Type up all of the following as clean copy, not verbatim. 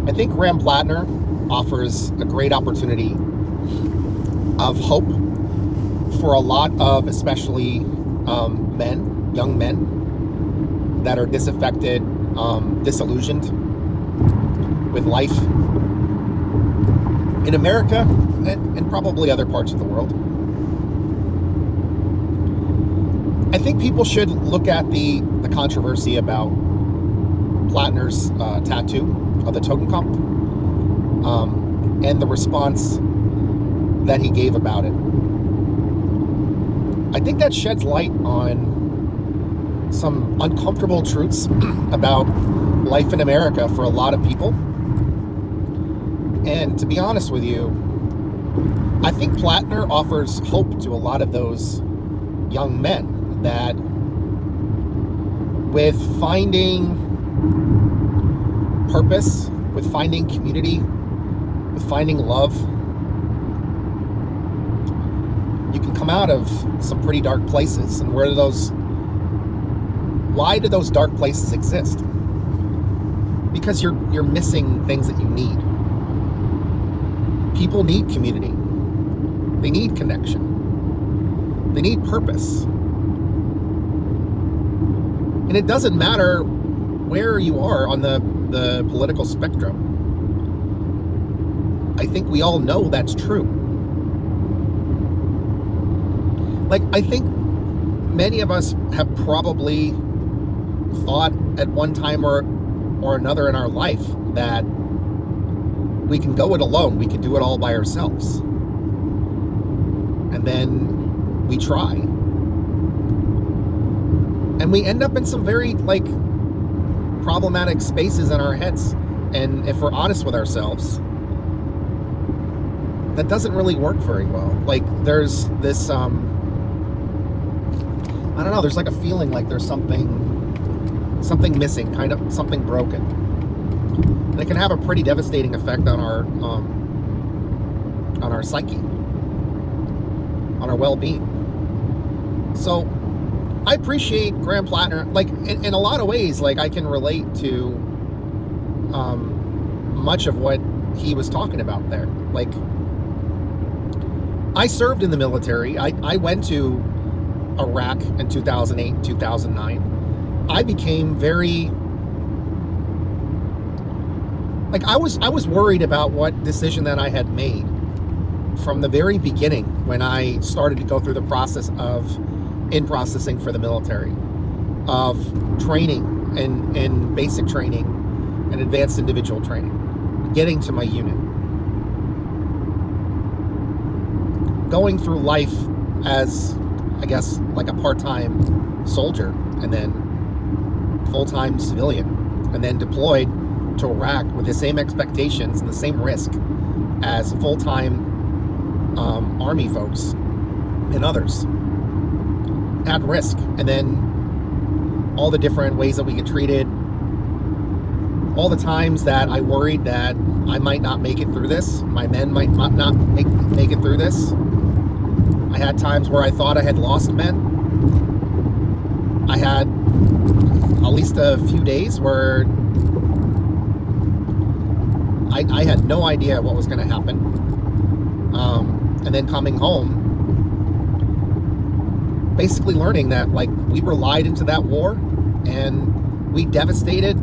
I think Graham Platner offers a great opportunity of hope for a lot of, especially young men that are disaffected, disillusioned with life in America and probably other parts of the world. I think people should look at the controversy about Platner's tattoo of the Totenkopf and the response that he gave about it. I think that sheds light on some uncomfortable truths about life in America for a lot of people. And to be honest with you, I think Platner offers hope to a lot of those young men that with finding purpose, with finding community, with finding love, you can come out of some pretty dark places. And why do those dark places exist? Because you're missing things that you need. People need community. They need connection. They need purpose. And it doesn't matter where you are on the political spectrum. I think we all know that's true. Like, I think many of us have probably thought at one time or another in our life that we can go it alone. We can do it all by ourselves. And then we try. And we end up in some very, problematic spaces in our heads. And if we're honest with ourselves, that doesn't really work very well. Like, there's this, I don't know, there's like a feeling like there's something missing, kind of something broken. And it can have a pretty devastating effect on our psyche, on our well-being. So I appreciate Graham Platner, in a lot of ways, I can relate to much of what he was talking about there. I served in the military. I went to Iraq in 2008, 2009. I became very, I was worried about what decision that I had made from the very beginning when I started to go through the process of in-processing for the military, of training and basic training and advanced individual training, getting to my unit, going through life as, I guess, a part-time soldier, and then full-time civilian, and then deployed to Iraq with the same expectations and the same risk as full-time Army folks and others at risk. And then all the different ways that we get treated, all the times that I worried that I might not make it through this, my men might not make it through this. I had times where I thought I had lost men. I had at least a few days where I had no idea what was going to happen. And then coming home, basically learning that, we were lied into that war, and we devastated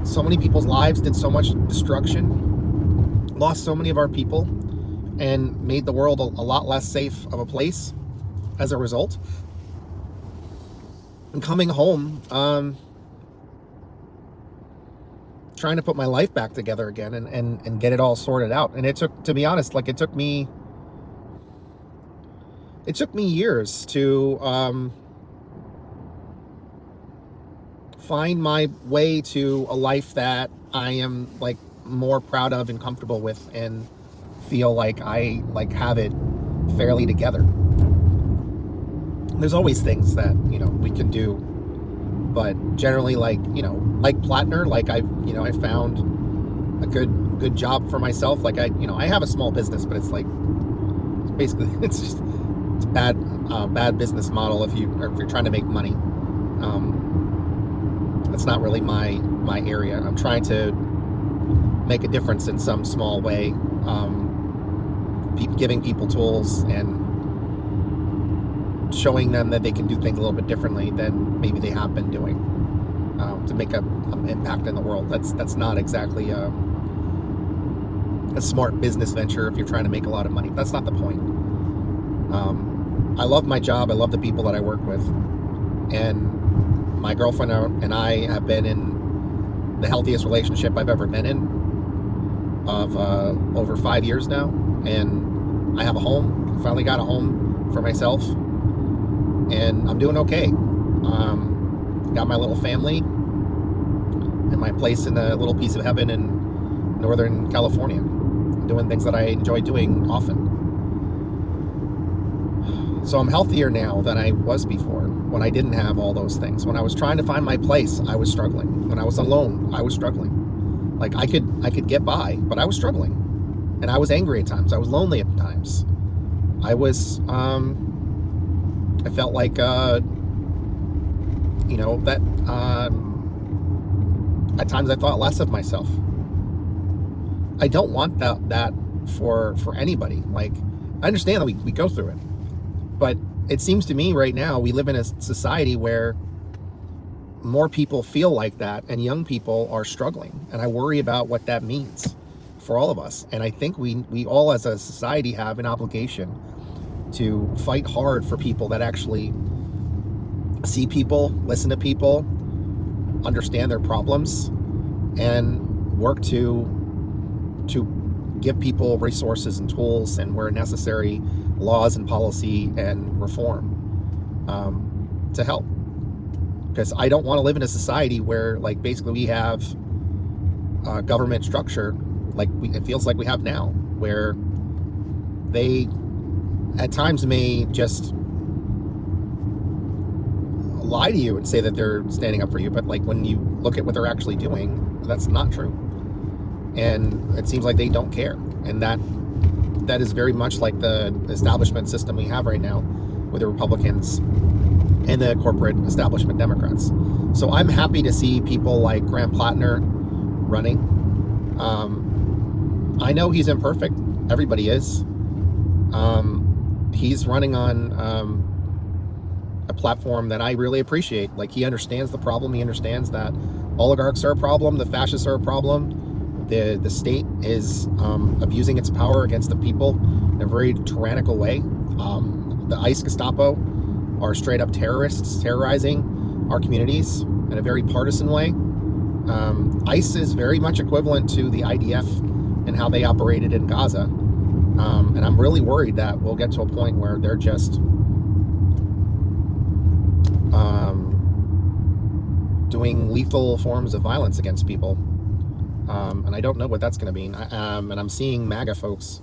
so many people's lives, did so much destruction, lost so many of our people, and made the world a lot less safe of a place as a result. And coming home, trying to put my life back together again and get it all sorted out. And it took, to be honest, it took me years to find my way to a life that I am more proud of and comfortable with, and feel like I have it fairly together. There's always things that we can do, but generally, like Platner, I found a good job for myself. I have a small business, but it's basically it's a bad business model if you're trying to make money. That's not really my area. I'm trying to make a difference in some small way, giving people tools and showing them that they can do things a little bit differently than maybe they have been doing, to make an impact in the world. That's not exactly a smart business venture if you're trying to make a lot of money. That's not the point. I love my job. I love the people that I work with, and my girlfriend and I have been in the healthiest relationship I've ever been in, of over 5 years now, and I have a home. I finally got a home for myself, and I'm doing okay. Got my little family and my place in a little piece of heaven in Northern California, doing things that I enjoy doing often. So I'm healthier now than I was before, when I didn't have all those things. When I was trying to find my place, I was struggling. When I was alone, I was struggling. Like, I could get by, but I was struggling. And I was angry at times. I was lonely at times. I was, I felt like, that, at times I thought less of myself. I don't want that for anybody. Like, I understand that we go through it. But it seems to me right now we live in a society where more people feel like that, and young people are struggling. And I worry about what that means for all of us. And I think we all as a society have an obligation to fight hard for people that actually see people, listen to people, understand their problems, and work to give people resources and tools, and where necessary, laws and policy and reform, to help. Because I don't want to live in a society where, like, basically we have a government structure like it feels like we have now, where they at times may just lie to you and say that they're standing up for you, but like when you look at what they're actually doing, that's not true. And it seems like they don't care. And that is very much like the establishment system we have right now with the Republicans and the corporate establishment Democrats. So I'm happy to see people like Graham Platner running. I know he's imperfect. Everybody is. He's running on a platform that I really appreciate. Like, he understands the problem. He understands that oligarchs are a problem. The fascists are a problem. The state is abusing its power against the people in a very tyrannical way. The ICE Gestapo are straight up terrorists terrorizing our communities in a very partisan way. ICE is very much equivalent to the IDF and how they operated in Gaza. And I'm really worried that we'll get to a point where they're just doing lethal forms of violence against people. And I don't know what that's going to mean. And I'm seeing MAGA folks,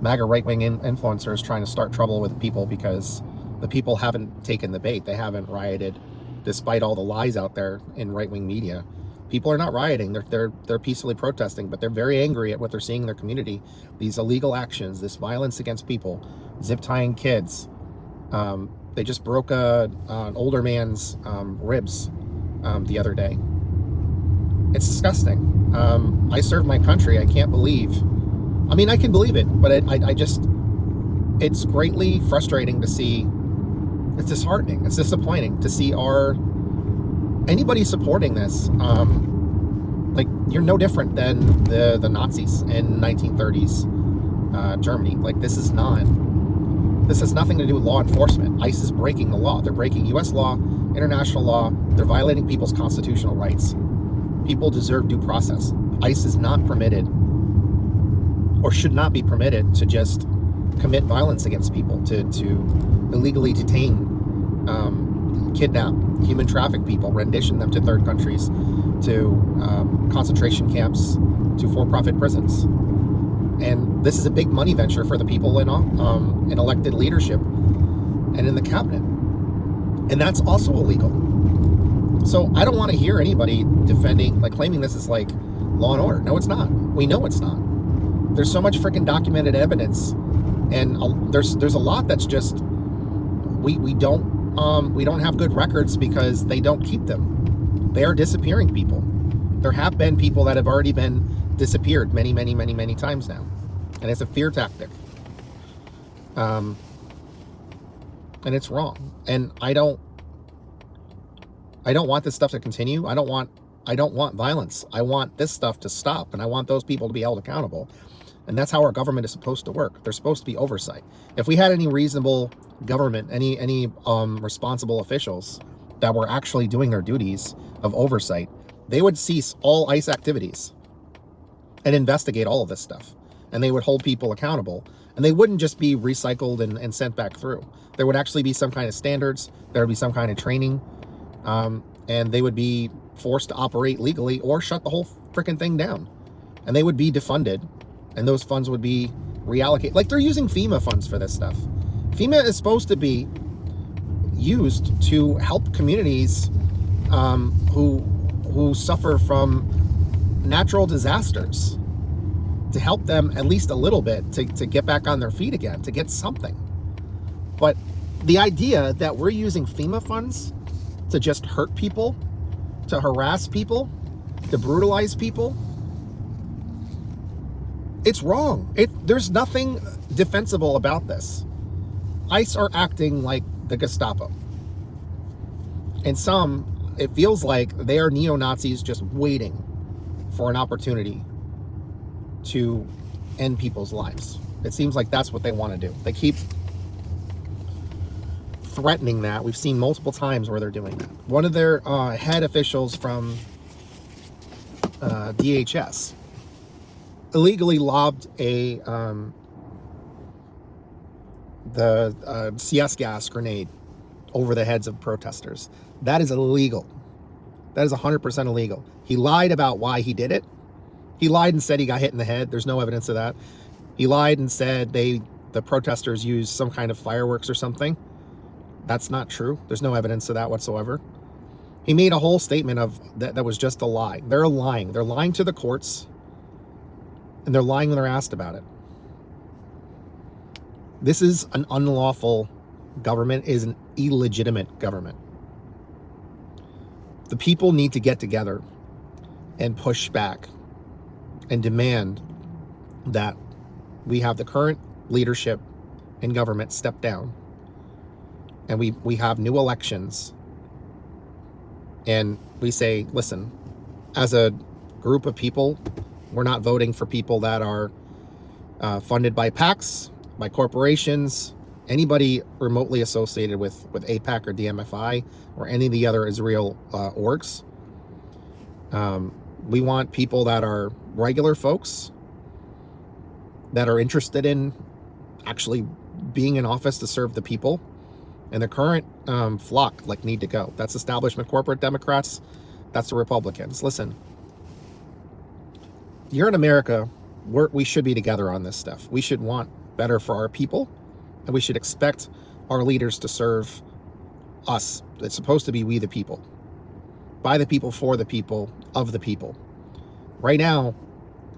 MAGA right-wing influencers trying to start trouble with people because the people haven't taken the bait. They haven't rioted, despite all the lies out there in right-wing media. People are not rioting. They're peacefully protesting, but they're very angry at what they're seeing in their community. These illegal actions, this violence against people, zip tying kids. They just broke an older man's ribs the other day. It's disgusting. I serve my country. I can't believe. I mean, I can believe it, but I just, it's greatly frustrating to see. It's disheartening. It's disappointing to see anybody supporting this. Like, you're no different than the Nazis in 1930s Germany. Like, this has nothing to do with law enforcement. ICE is breaking the law. They're breaking U.S. law, international law. They're violating people's constitutional rights. People deserve due process. ICE is not permitted, or should not be permitted, to just commit violence against people, to illegally detain, kidnap, human traffic people, rendition them to third countries, to concentration camps, to for-profit prisons. And this is a big money venture for the people in elected leadership and in the cabinet. And that's also illegal. So I don't want to hear anybody defending, like, claiming this is like law and order. No, it's not. We know it's not. There's so much freaking documented evidence, and there's a lot that's just we don't have good records because they don't keep them. They are disappearing people. There have been people that have already been disappeared many, many, many, many times now. And it's a fear tactic. And it's wrong. And I don't want this stuff to continue. I don't want violence. I want this stuff to stop, and I want those people to be held accountable. And that's how our government is supposed to work. There's supposed to be oversight. If we had any reasonable government, any responsible officials that were actually doing their duties of oversight, they would cease all ICE activities and investigate all of this stuff. And they would hold people accountable. And they wouldn't just be recycled and sent back through. There would actually be some kind of standards. There would be some kind of training. And they would be forced to operate legally or shut the whole freaking thing down. And they would be defunded. And those funds would be reallocated. Like, they're using FEMA funds for this stuff. FEMA is supposed to be used to help communities who suffer from natural disasters, to help them at least a little bit to get back on their feet again, to get something. But the idea that we're using FEMA funds to just hurt people, to harass people, to brutalize people, it's wrong. There's nothing defensible about this. ICE are acting like the Gestapo. And some, it feels like they are neo-Nazis just waiting for an opportunity to end people's lives. It seems like that's what they want to do. They keep threatening that. We've seen multiple times where they're doing that. One of their head officials from DHS illegally lobbed the CS gas grenade over the heads of protesters. That is illegal. That is 100% illegal. He lied about why he did it. He lied and said he got hit in the head. There's no evidence of that. He lied and said the protesters used some kind of fireworks or something. That's not true. There's no evidence of that whatsoever. He made a whole statement of that was just a lie. They're lying. They're lying to the courts, and they're lying when they're asked about it. This is an unlawful government, is an illegitimate government. The people need to get together and push back and demand that we have the current leadership in government step down, and we have new elections, and we say, listen, as a group of people, we're not voting for people that are funded by PACs, by corporations, anybody remotely associated with AIPAC or DMFI or any of the other Israel orgs. We want people that are regular folks that are interested in actually being in office to serve the people. And the current flock need to go. That's establishment corporate Democrats. That's the Republicans. Listen, you're in America. We should be together on this stuff. We should want better for our people, and we should expect our leaders to serve us. It's supposed to be we the people, by the people, for the people, of the people. Right now,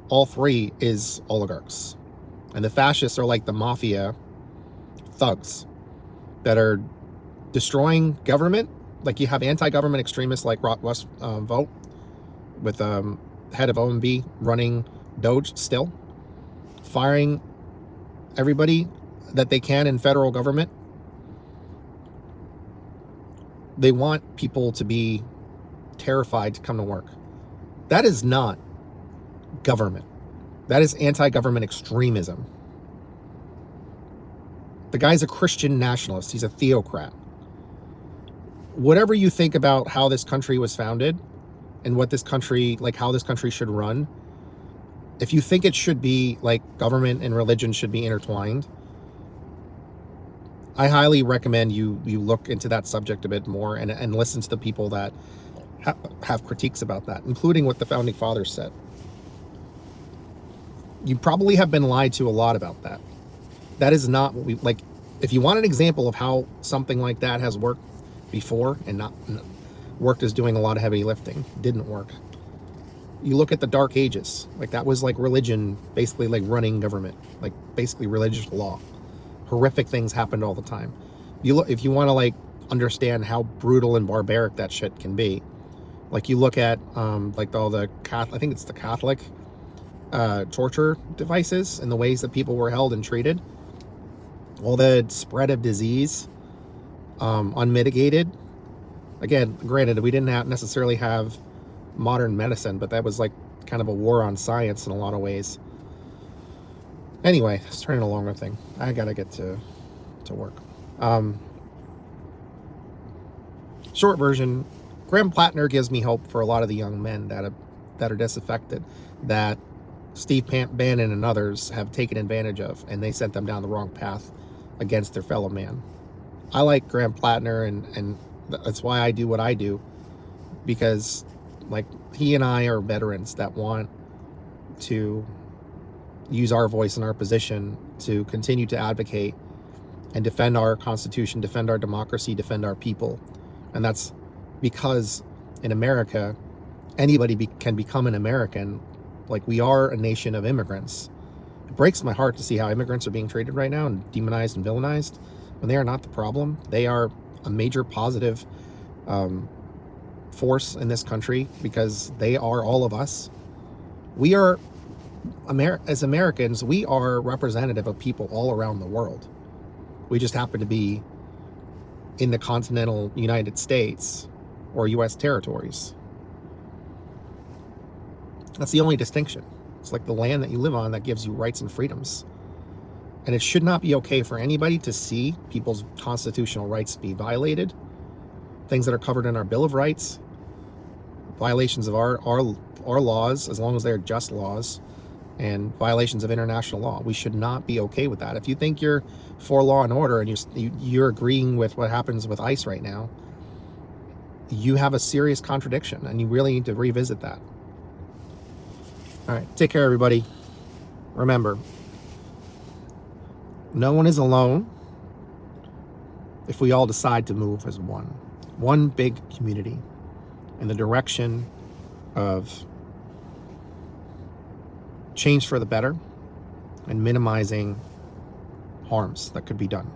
all three is oligarchs, and the fascists are like the mafia thugs that are destroying government. Like, you have anti-government extremists like West Vote, with head of OMB running Doge still, firing everybody that they can in federal government. They want people to be terrified to come to work. That is not government. That is anti-government extremism. The guy's a Christian nationalist. He's a theocrat. Whatever you think about how this country was founded and what this country, how this country should run, if you think it should be government and religion should be intertwined, I highly recommend you look into that subject a bit more and listen to the people that have critiques about that, including what the founding fathers said. You probably have been lied to a lot about that. That is not what we if you want an example of how something like that has worked before and not worked as doing a lot of heavy lifting, didn't work. You look at the Dark Ages, that was religion basically running government, basically religious law. Horrific things happened all the time. If you want to understand how brutal and barbaric that shit can be, you look at all the Catholic, I think it's the Catholic torture devices and the ways that people were held and treated, all the spread of disease, unmitigated. Again, granted, we didn't necessarily have modern medicine, but that was like kind of a war on science in a lot of ways. Anyway, it's turning a longer thing. I gotta get to work. Short version, Graham Platner gives me hope for a lot of the young men that are disaffected, that Steve Bannon and others have taken advantage of, and they sent them down the wrong path against their fellow man. I like Graham Platner, and that's why I do what I do, because like he and I are veterans that want to use our voice and our position to continue to advocate and defend our Constitution, defend our democracy, defend our people. And that's because in America, anybody can become an American. Like, we are a nation of immigrants. It breaks my heart to see how immigrants are being treated right now and demonized and villainized when they are not the problem. They are a major positive force in this country because they are all of us. We are, as Americans, we are representative of people all around the world. We just happen to be in the continental United States or U.S. territories. That's the only distinction. It's like the land that you live on that gives you rights and freedoms. And it should not be okay for anybody to see people's constitutional rights be violated. Things that are covered in our Bill of Rights, violations of our laws, as long as they're just laws, and violations of international law. We should not be okay with that. If you think you're for law and order and you're agreeing with what happens with ICE right now, you have a serious contradiction, and you really need to revisit that. All right, take care, everybody. Remember, no one is alone if we all decide to move as one big community in the direction of change for the better and minimizing harms that could be done.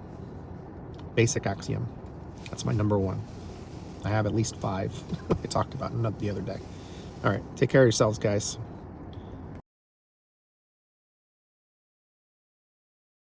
Basic axiom. That's my number one. I have at least 5 I talked about the other day. All right, take care of yourselves, guys.